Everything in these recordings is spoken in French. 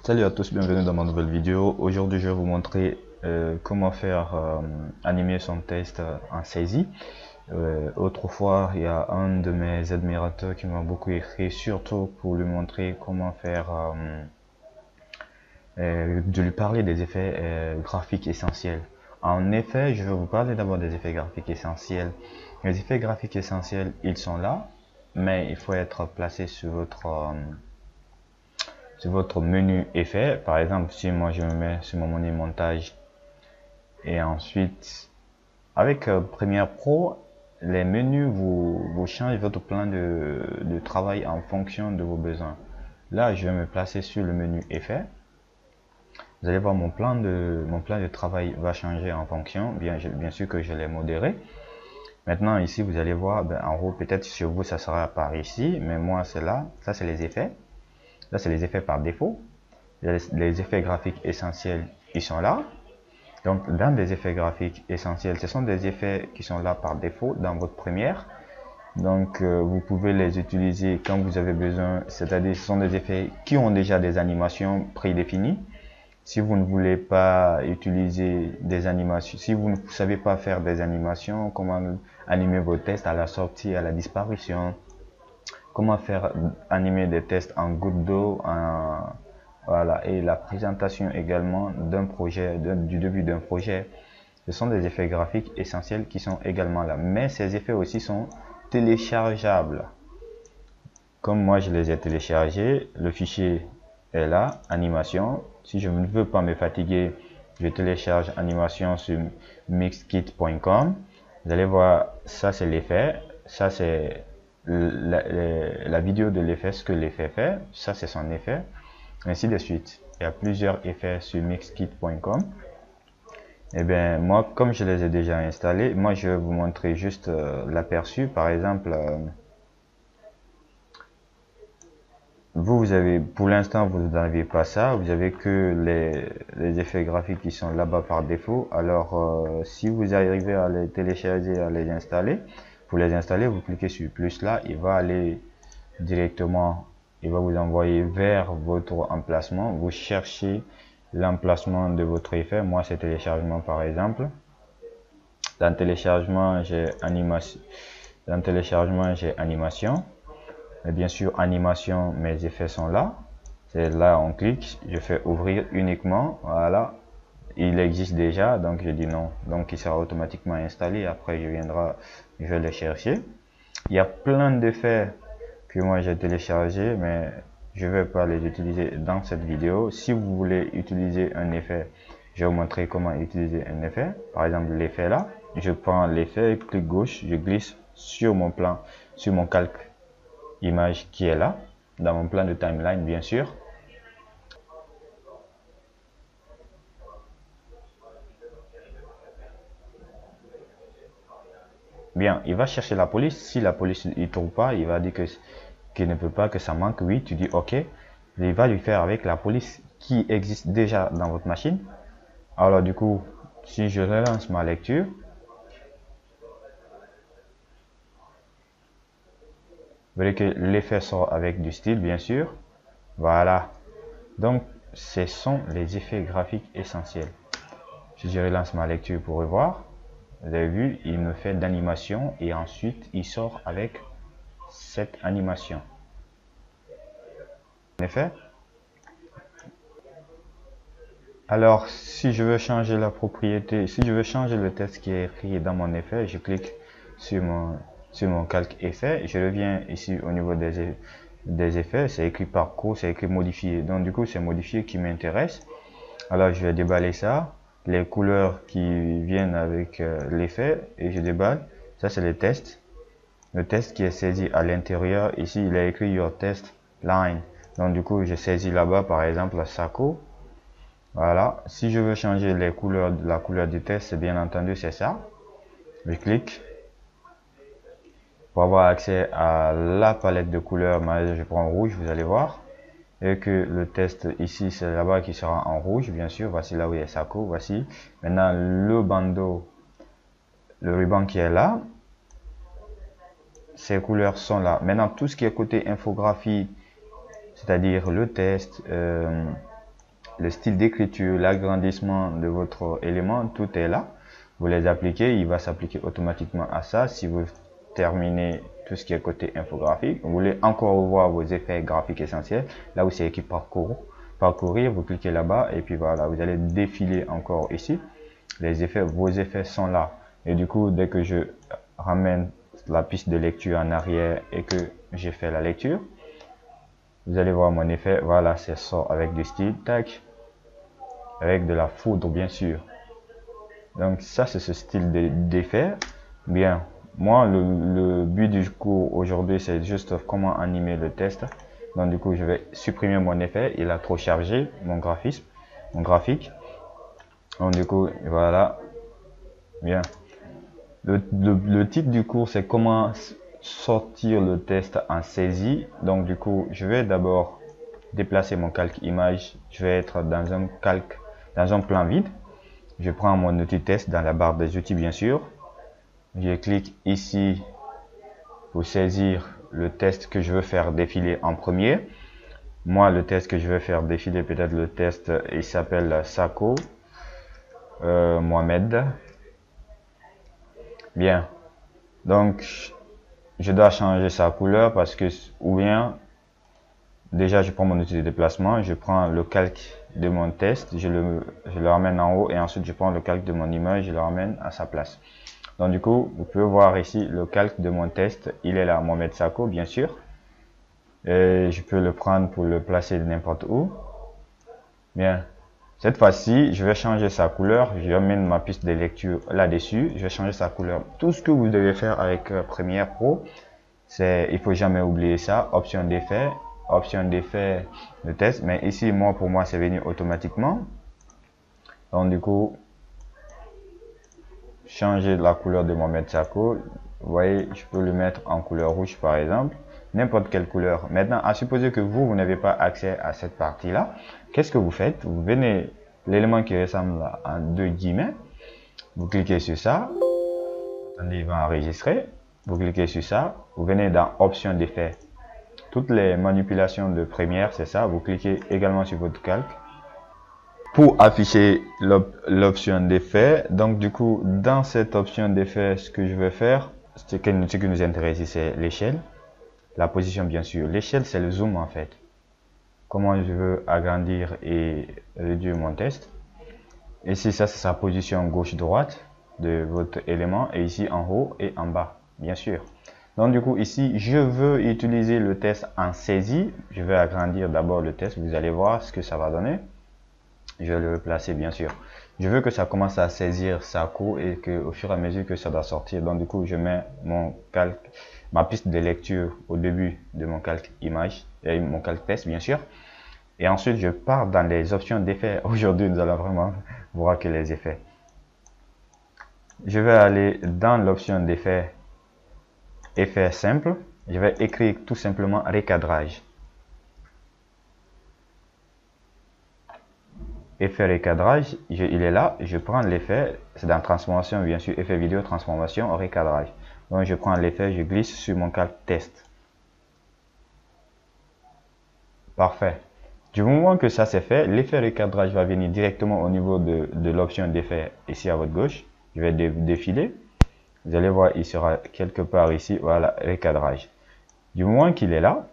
Salut à tous, bienvenue dans ma nouvelle vidéo. Aujourd'hui, je vais vous montrer comment faire animer son test en saisie. Autrefois, il y a un de mes admirateurs qui m'a beaucoup écrit, surtout pour lui montrer comment faire, de lui parler des effets graphiques essentiels. En effet, je vais vous parler d'abord des effets graphiques essentiels. Les effets graphiques essentiels, ils sont là, mais il faut être placé sur votre menu effet. Par exemple, si moi je me mets sur mon menu montage et ensuite avec Premiere Pro, les menus vous changent votre plan de travail en fonction de vos besoins. Là, je vais me placer sur le menu effet. Vous allez voir mon plan de travail va changer en fonction. Bien sûr que je l'ai modéré. Maintenant ici vous allez voir, en haut, peut-être sur vous ça sera par ici, mais moi c'est là. Ça c'est les effets. Là c'est les effets par défaut. Les effets graphiques essentiels, ils sont là. Donc dans les effets graphiques essentiels, ce sont des effets qui sont là par défaut dans votre Premiere. Donc vous pouvez les utiliser quand vous avez besoin, c'est-à-dire ce sont des effets qui ont déjà des animations prédéfinies. Si vous ne voulez pas utiliser des animations, si vous ne savez pas faire des animations, comment animer vos tests à la sortie, à la disparition, comment faire animer des tests en goutte d'eau, voilà, et la présentation également d'un projet, du début d'un projet. Ce sont des effets graphiques essentiels qui sont également là. Mais ces effets aussi sont téléchargeables. Comme moi je les ai téléchargés, le fichier est là, animation. Si je ne veux pas me fatiguer, je télécharge animation sur mixkit.com. Vous allez voir, ça c'est l'effet, ça c'est la vidéo de l'effet, ce que l'effet fait, ça c'est son effet, ainsi de suite. Il y a plusieurs effets sur mixkit.com. Et bien moi, comme je les ai déjà installés, moi je vais vous montrer juste l'aperçu. Par exemple, vous avez, pour l'instant, vous n'avez pas ça, vous avez que les effets graphiques qui sont là-bas par défaut. Alors, si vous arrivez à les télécharger, à les installer, pour les installer, vous cliquez sur plus là, il va aller directement, il va vous envoyer vers votre emplacement. Vous cherchez l'emplacement de votre effet. Moi, c'est téléchargement par exemple. Dans téléchargement, j'ai animation. Dans téléchargement, j'ai animation. Et bien sûr, animation, mes effets sont là. C'est là, on clique, je fais ouvrir uniquement. Voilà, il existe déjà, donc je dis non. Donc il sera automatiquement installé. Après, je vais le chercher. Il y a plein d'effets que moi j'ai téléchargés, mais je ne vais pas les utiliser dans cette vidéo. Si vous voulez utiliser un effet, je vais vous montrer comment utiliser un effet. Par exemple, l'effet là, je prends l'effet, clic gauche, je glisse sur mon plan, sur mon calque image qui est là, dans mon plan de timeline bien sûr. Bien, il va chercher la police. Si la police ne trouve pas, il va dire qu'il ne peut pas, que ça manque. Oui, tu dis OK. Il va lui faire avec la police qui existe déjà dans votre machine. Alors du coup, si je relance ma lecture, vous verrez que l'effet sort avec du style, bien sûr. Voilà. Donc, ce sont les effets graphiques essentiels. Si je relance ma lecture pour revoir, vous avez vu, il me fait d'animation et ensuite il sort avec cette animation. En effet, alors si je veux changer la propriété, si je veux changer le texte qui est écrit dans mon effet, je clique sur mon calque effet, je reviens ici au niveau des effets, c'est écrit parcours, c'est écrit modifier. Donc du coup, c'est modifier qui m'intéresse. Alors je vais déballer ça, les couleurs qui viennent avec l'effet, et je déballe. Ça c'est le test. Le test qui est saisi à l'intérieur, ici il a écrit your test line. Donc du coup je saisis là-bas par exemple Sako. Voilà, si je veux changer les couleurs, la couleur du test, bien entendu c'est ça. Je clique pour avoir accès à la palette de couleurs. Je prends rouge, vous allez voir. Et que le test ici c'est là-bas qui sera en rouge, bien sûr. Voici là où il y a Sako, voici. Maintenant le bandeau, le ruban qui est là, ces couleurs sont là. Maintenant tout ce qui est côté infographie, c'est-à-dire le test, le style d'écriture, l'agrandissement de votre élément, tout est là. Vous les appliquez, il va s'appliquer automatiquement à ça. Si vous terminez tout ce qui est côté infographique, vous voulez encore revoir vos effets graphiques essentiels, là où c'est écrit parcourir, vous cliquez là-bas et puis voilà, vous allez défiler encore ici. Les effets, vos effets sont là. Et du coup, dès que je ramène la piste de lecture en arrière et que j'ai fait la lecture, vous allez voir mon effet. Voilà, ça sort avec du style, tac, avec de la foudre bien sûr. Donc ça, c'est ce style d'effet. Bien, moi, le but du cours aujourd'hui, c'est juste comment animer le test. Donc du coup, je vais supprimer mon effet. Il a trop chargé mon graphisme, mon graphique. Donc du coup, voilà. Bien. Le titre du cours, c'est comment sortir le test en saisie. Donc du coup, je vais d'abord déplacer mon calque image. Je vais être dans un calque, dans un plan vide. Je prends mon outil test dans la barre des outils, bien sûr. Je clique ici pour saisir le test que je veux faire défiler en premier. Moi, le test que je veux faire défiler, peut-être le test, il s'appelle Sako Mohamed. Bien. Donc, je dois changer sa couleur parce que, ou bien, déjà, je prends mon outil de déplacement, je prends le calque de mon test, je le ramène en haut et ensuite je prends le calque de mon image, je le ramène à sa place. Donc du coup, vous pouvez voir ici le calque de mon test, il est là, Mohamed Sako, bien sûr. Et je peux le prendre pour le placer n'importe où. Bien. Cette fois-ci, je vais changer sa couleur, je ramène ma piste de lecture là-dessus, je vais changer sa couleur. Tout ce que vous devez faire avec Premiere Pro, c'est, il faut jamais oublier ça, option d'effet de test, mais ici moi pour moi c'est venu automatiquement. Donc du coup, changer la couleur de Mohamed Sako, vous voyez, je peux le mettre en couleur rouge par exemple, n'importe quelle couleur. Maintenant, à supposer que vous n'avez pas accès à cette partie là, qu'est-ce que vous faites? Vous venez, l'élément qui ressemble à deux guillemets, vous cliquez sur ça, attendez, il va enregistrer, vous cliquez sur ça, vous venez dans option d'effet. Toutes les manipulations de Premiere, c'est ça. Vous cliquez également sur votre calque pour afficher l'option d'effet. Donc du coup, dans cette option d'effet, ce que je vais faire, ce qui nous intéresse ici, c'est l'échelle. La position, bien sûr. L'échelle, c'est le zoom en fait. Comment je veux agrandir et réduire mon test. Ici, ça, c'est sa position gauche-droite de votre élément. Et ici, en haut et en bas, bien sûr. Donc du coup ici, je veux utiliser le test en saisie. Je vais agrandir d'abord le test. Vous allez voir ce que ça va donner. Je vais le placer bien sûr. Je veux que ça commence à saisir Sako et que au fur et à mesure que ça doit sortir. Donc du coup, je mets mon calque, ma piste de lecture au début de mon calque image et mon calque test bien sûr. Et ensuite, je pars dans les options d'effets. Aujourd'hui, nous allons vraiment voir que les effets. Je vais aller dans l'option d'effets. Effet simple, je vais écrire tout simplement recadrage. Effet recadrage, il est là, je prends l'effet, c'est dans transformation bien sûr, effet vidéo, transformation, recadrage. Donc je prends l'effet, je glisse sur mon calque test. Parfait. Du moment que ça c'est fait, l'effet recadrage va venir directement au niveau de l'option d'effet ici à votre gauche. Je vais défiler. Vous allez voir, il sera quelque part ici, voilà, recadrage. Du moment qu'il est là,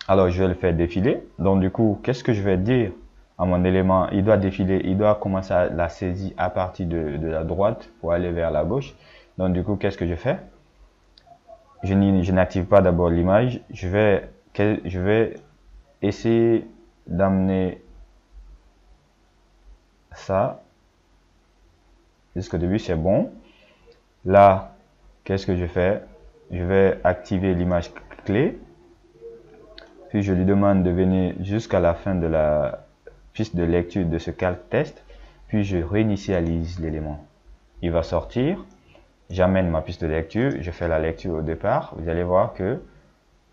alors je vais le faire défiler. Donc du coup, qu'est-ce que je vais dire à mon élément? Il doit défiler, il doit commencer à la saisie à partir de la droite pour aller vers la gauche. Donc du coup, qu'est-ce que je fais? Je n'active pas d'abord l'image. Je vais essayer d'amener ça jusqu'au début, c'est bon. Là, qu'est-ce que je fais? Je vais activer l'image clé. Puis je lui demande de venir jusqu'à la fin de la piste de lecture de ce calque test. Puis je réinitialise l'élément. Il va sortir. J'amène ma piste de lecture. Je fais la lecture au départ. Vous allez voir que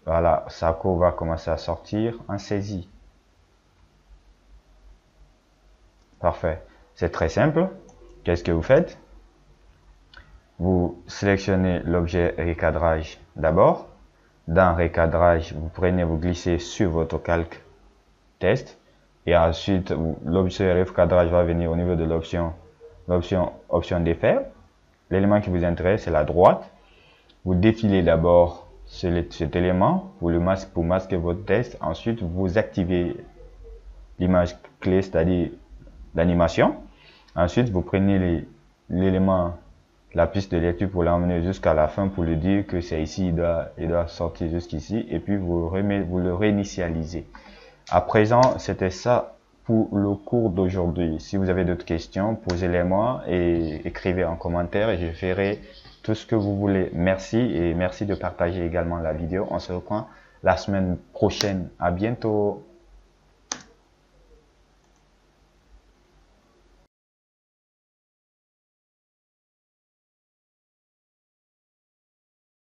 voilà, Sako va commencer à sortir en saisie. Parfait. C'est très simple. Qu'est-ce que vous faites? Vous sélectionnez l'objet recadrage d'abord. Dans recadrage, vous glissez sur votre calque test. Et ensuite, l'option RF cadrage va venir au niveau de option d'effet. L'élément qui vous intéresse, c'est la droite. Vous défilez d'abord cet élément pour masquer votre texte. Ensuite, vous activez l'image clé, c'est-à-dire l'animation. Ensuite, vous prenez l'élément, la piste de lecture pour l'emmener jusqu'à la fin pour lui dire que c'est ici, il doit sortir jusqu'ici. Et puis, vous le réinitialisez. À présent, c'était ça pour le cours d'aujourd'hui. Si vous avez d'autres questions, posez-les-moi et écrivez en commentaire et je ferai tout ce que vous voulez. Merci et merci de partager également la vidéo. On se reprend la semaine prochaine. À bientôt.